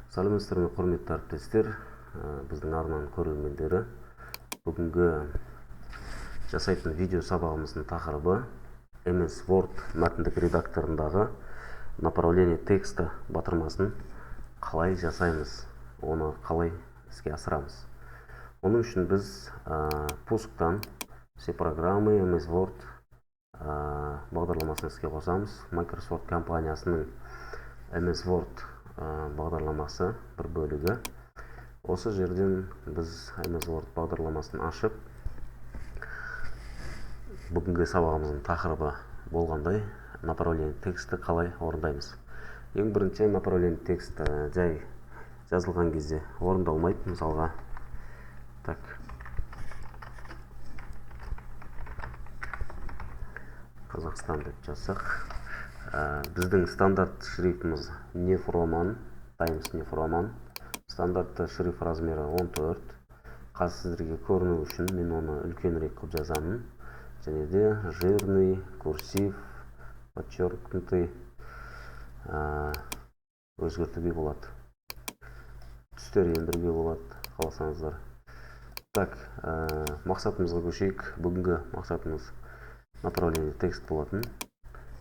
Сәлеметсіздер ме, құрметті әріптестер, біздің арнаның көрермендері. Бүгінгі жасайтын видео сабағымыздың тақырыбы MS Word мәтіндік редакторындағы направление текста батырмасын қалай жасаймыз, оны қалай іске асырамыз. Оның үшін біз пусктан все программы MS Word бағдарламасын іске қосамыз. Microsoft компаниясының MS Word бағдарламасы бір бөлігі. Осы жерден біз MS Word бағдарламасын ашып, бүгінгі сабағымыздың тақырыбы болғандай направление тексті қалай орындаймыз. Ең бірінші направление текст жай жазылған кезде орындалмайды. Мысалға, Қазақстан деп жазсақ, біздің стандарт шрифтіміз New Roman, Times New Roman. Стандартты шрифт размері 14. Қазір сіздерге көріну үшін мен оны үлкенірек қылып жазамын. Және де жирный, курсив, подчеркнутый өзгертуге болады. Түстер ендіруге болады, қаласаңыздар. Мақсатымызға көшейік. Бүгінгі мақсатымыз направление текст болатын.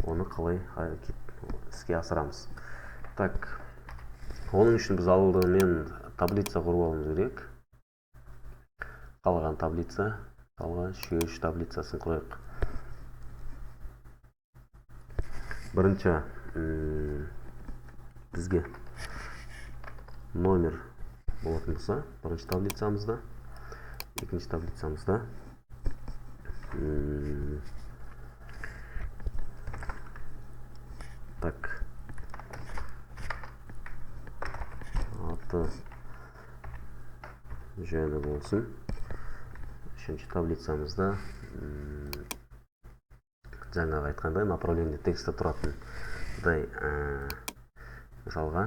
Оны қалай іске асырамыз. Оның үшін біз алдымен таблица құрып алуымыз керек. Қалған таблица, шүйеш таблицасын құрайық. Бірінші бізге номер болатын болса, бірінші таблицамызда, екінші таблицамызда аты жөні болсын. Үшінші таблицамызда жаңағы айтқандай направление тексті тұратын. Мысалға,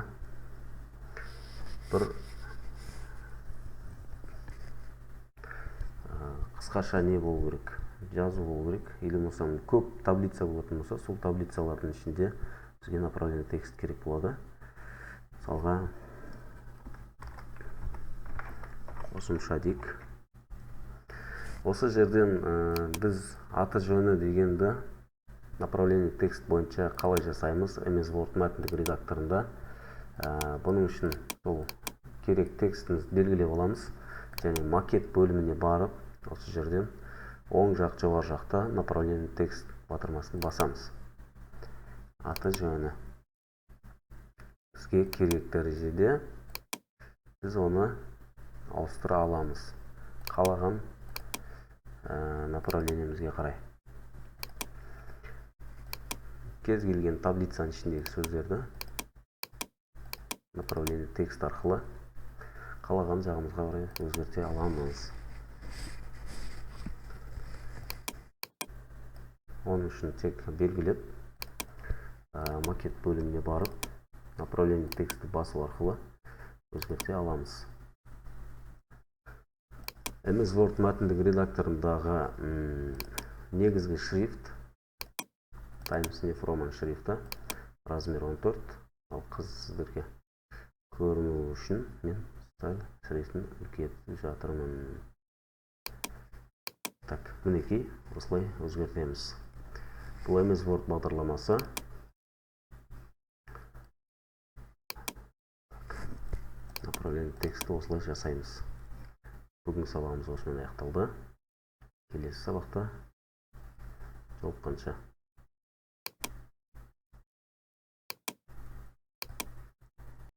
бір қысқаша не болу керек, жазу болу керек. Или мысалы көп таблица болатын болса, сол таблицалардың ішінде бізге направление текст керек болады. Мысалға, қосымша дейік. Осы жерден біз аты жөні дегенді направление текст бойынша қалай жасаймыз MS Word мәтіндік редакторында. Бұның үшін сол керек текстімізді белгілеп аламыз. Және макет бөліміне барып, осы жерден оң жақ жоғары жақта направление текст батырмасын басамыз. Аты жөні. Бізге керек дәрежеде біз оны ауыстыра аламыз. Қалаған направлениемізге қарай. Кез келген таблицаның ішіндегі сөздерді направление текст арқылы қалаған жағымызға қарай өзгерте аламыз. Оның үшін тек белгілеп, макет бөліміне барып, направление тексті басу арқылы өзгерте аламыз. MS Word мәтіндік редакторындағы негізгі шрифт Times New Roman шрифті, размер 14. Ал сіздерге көріну үшін мен шрифтін үлкейтіп жатырмын. Мінекей, осылай өзгертеміз. Бұл MS Word бағдарламасы. Направление тексті осылай жасаймыз. Бүгін сабағымыз осымен аяқталды. Келесі сабақта жолыққанша.